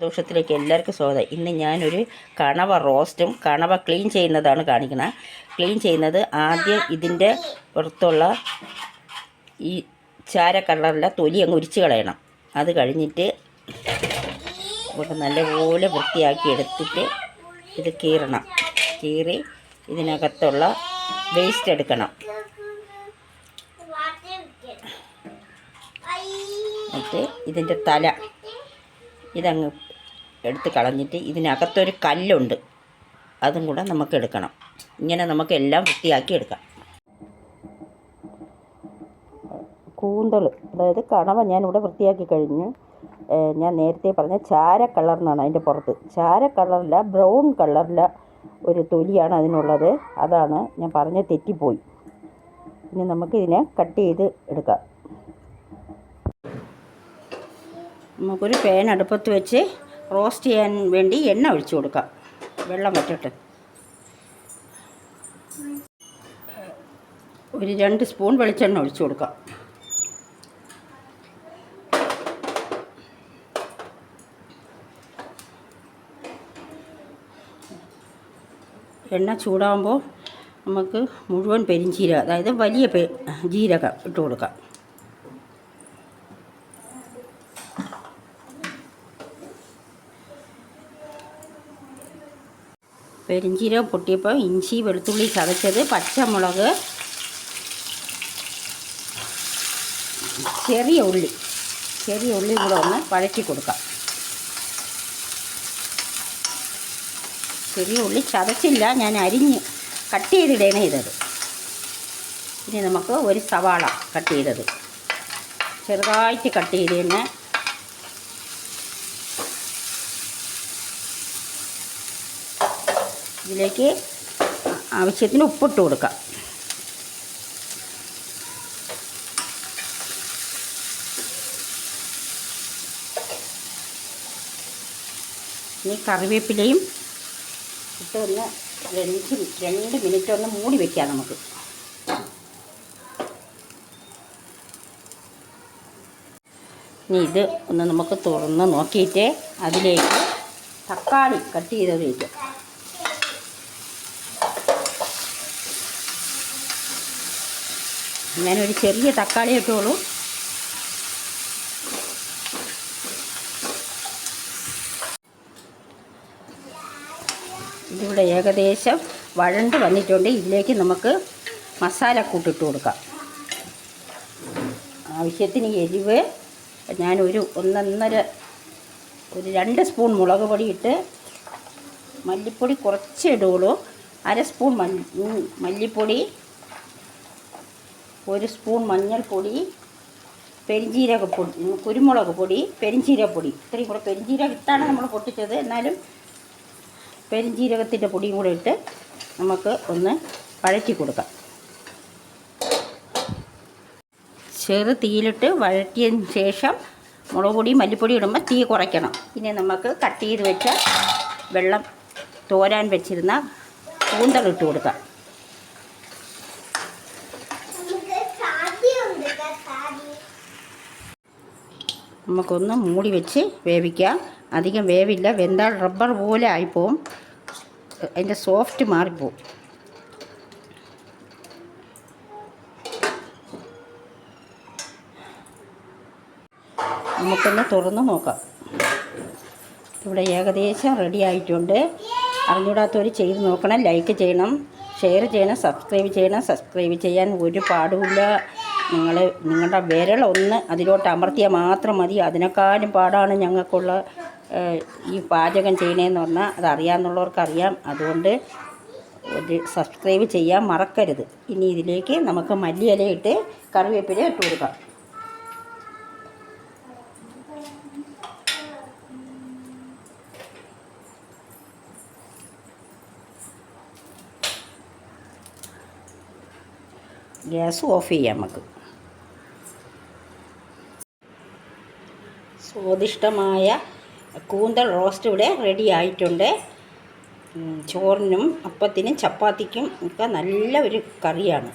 ദോഷത്തിലേക്ക് എല്ലാവർക്കും സ്വാഗതം. ഇന്ന് ഞാനൊരു കണവ റോസ്റ്റും കണവ ക്ലീൻ ചെയ്യുന്നതാണ് കാണിക്കുന്നത്. ക്ലീൻ ചെയ്യുന്നത് ആദ്യം ഇതിൻ്റെ പുറത്തുള്ള ഈ ചാര കളറിലെ തൊലി അങ്ങ് ഉരിച്ച് കളയണം. അത് കഴിഞ്ഞിട്ട് നമുക്ക് നല്ലപോലെ വൃത്തിയാക്കി എടുത്തിട്ട് ഇത് കീറണം. കീറി ഇതിനകത്തുള്ള വേസ്റ്റ് എടുക്കണം. എന്നിട്ട് ഇതിൻ്റെ തല ഇതങ്ങ് എടുത്ത് കളഞ്ഞിട്ട് ഇതിനകത്തൊരു കല്ലുണ്ട്, അതും കൂടെ നമുക്ക് എടുക്കണം. ഇങ്ങനെ നമുക്ക് എല്ലാം വൃത്തിയാക്കി എടുക്കാം. കൂന്തൾ, അതായത് കണവ ഞാനിവിടെ വൃത്തിയാക്കി കഴിഞ്ഞ്. ഞാൻ നേരത്തെ പറഞ്ഞ ചാര കളറിനാണ് അതിൻ്റെ പുറത്ത്. ചാര കളറില ബ്രൗൺ കളറില ഒരു തൊലിയാണ് അതിനുള്ളത്. അതാണ് ഞാൻ പറഞ്ഞ തെറ്റിപ്പോയി. ഇനി നമുക്കിതിനെ കട്ട് ചെയ്ത് എടുക്കാം. നമുക്കൊരു പാൻ അടുപ്പത്ത് വെച്ച് റോസ്റ്റ് ചെയ്യാൻ വേണ്ടി എണ്ണ ഒഴിച്ചു കൊടുക്കാം. വെള്ളം വറ്റട്ടെ. ഒരു 2 സ്പൂൺ വെളിച്ചെണ്ണ ഒഴിച്ചു കൊടുക്കാം. എണ്ണ ചൂടാകുമ്പോൾ നമുക്ക് മുഴുവൻ പെരിഞ്ചീരകം, അതായത് വലിയ ജീരകം ഇട്ട് കൊടുക്കാം. പെരിഞ്ചീരകം പൊട്ടിയപ്പോൾ ഇഞ്ചി, വെളുത്തുള്ളി ചതച്ചത്, പച്ചമുളക്, ചെറിയ ഉള്ളി കൂടെ ഒന്ന് വഴറ്റി കൊടുക്കാം. ചെറിയ ഉള്ളി ചതച്ചില്ല, ഞാൻ അരിഞ്ഞ് കട്ട് ചെയ്തിടണേ ചെയ്തത്. ഇനി നമുക്ക് ഒരു സവാള കട്ട് ചെയ്തത് ചെറുതായിട്ട് കട്ട് ചെയ്ത് തന്നെ ഇതിലേക്ക് ആവശ്യത്തിന് ഉപ്പിട്ട് കൊടുക്കാം. ഇനി കറിവേപ്പിലയും ഇട്ട് ഒന്ന് 2 മിനിറ്റ് ഒന്ന് മൂടി വയ്ക്കാം നമുക്ക്. ഇനി ഇത് ഒന്ന് നമുക്ക് തുറന്ന് നോക്കിയിട്ട് അതിലേക്ക് തക്കാളി കട്ട് ചെയ്തത് വയ്ക്കാം. ഞാനൊരു ചെറിയ തക്കാളി ഇട്ടോളൂ. ഇതിവിടെ ഏകദേശം വഴണ്ട് വന്നിട്ടുണ്ട്. ഇതിലേക്ക് നമുക്ക് മസാലക്കൂട്ടിട്ട് കൊടുക്കാം. ആവശ്യത്തിന് എരിവ് ഞാനൊരു 2 സ്പൂൺ മുളക് പൊടി ഇട്ട്, മല്ലിപ്പൊടി കുറച്ച് ഇടുകയുള്ളൂ. 1/2 സ്പൂൺ മല്ലിപ്പൊടി, 1 സ്പൂൺ മഞ്ഞൾപ്പൊടി, പെരിഞ്ജീരകപ്പൊടി, കുരുമുളക് പൊടി, പെരിഞ്ജീരകപ്പൊടി. ഇത്രയും കൂടെ പെരിഞ്ജീരകം ഇട്ടാണ് നമ്മൾ പൊട്ടിച്ചത്. എന്നാലും പെരിഞ്ജീരകത്തിൻ്റെ പൊടിയും കൂടെ ഇട്ട് നമുക്ക് ഒന്ന് വഴറ്റി കൊടുക്കാം. ചെറു തീയിലിട്ട് വഴറ്റിയതിന് ശേഷം മുളക് പൊടി, മല്ലിപ്പൊടി ഇടുമ്പോൾ തീ കുറയ്ക്കണം. പിന്നെ നമുക്ക് കട്ട് ചെയ്ത് വെച്ച വെള്ളം തോരാൻ വെച്ചിരുന്ന കൂന്തൾ ഇട്ട് കൊടുക്കാം. നമുക്കൊന്ന് മൂടി വെച്ച് വേവിക്കാം. അധികം വേവില്ല, വെന്താൽ റബ്ബർ പോലെ ആയിപ്പോവും, അതിൻ്റെ സോഫ്റ്റ് മാറിപ്പോവും. നമുക്കൊന്ന് തുറന്ന് നോക്കാം. ഇവിടെ ഏകദേശം റെഡി ആയിട്ടുണ്ട്. അറിഞ്ഞൂടാത്തവർ ചെയ്ത് നോക്കണം. ലൈക്ക് ചെയ്യണം, ഷെയർ ചെയ്യണം, സബ്സ്ക്രൈബ് ചെയ്യാൻ ഒരു പാടുമില്ല. നിങ്ങളുടെ വിരലൊന്ന് അതിലോട്ട് അമർത്തിയാൽ മാത്രം മതി. അതിനേക്കാളും പാടാണ് ഞങ്ങൾക്കുള്ള ഈ പാചകം ചെയ്യണതെന്ന് പറഞ്ഞാൽ അതറിയാമെന്നുള്ളവർക്കറിയാം. അതുകൊണ്ട് ഒരു സബ്സ്ക്രൈബ് ചെയ്യാൻ മറക്കരുത്. ഇനി ഇതിലേക്ക് നമുക്ക് മല്ലിയില ഇട്ട് കറിവേപ്പില ഇട്ട് കൊടുക്കാം. ഗ്യാസ് ഓഫ് ചെയ്യാം നമുക്ക്. സ്വാദിഷ്ടമായ കൂന്തൽ റോസ്റ്റ് ഇവിടെ റെഡി ആയിട്ടുണ്ട്. ചോറിനും അപ്പത്തിനും ചപ്പാത്തിക്കും ഒക്കെ നല്ല ഒരു കറിയാണ്.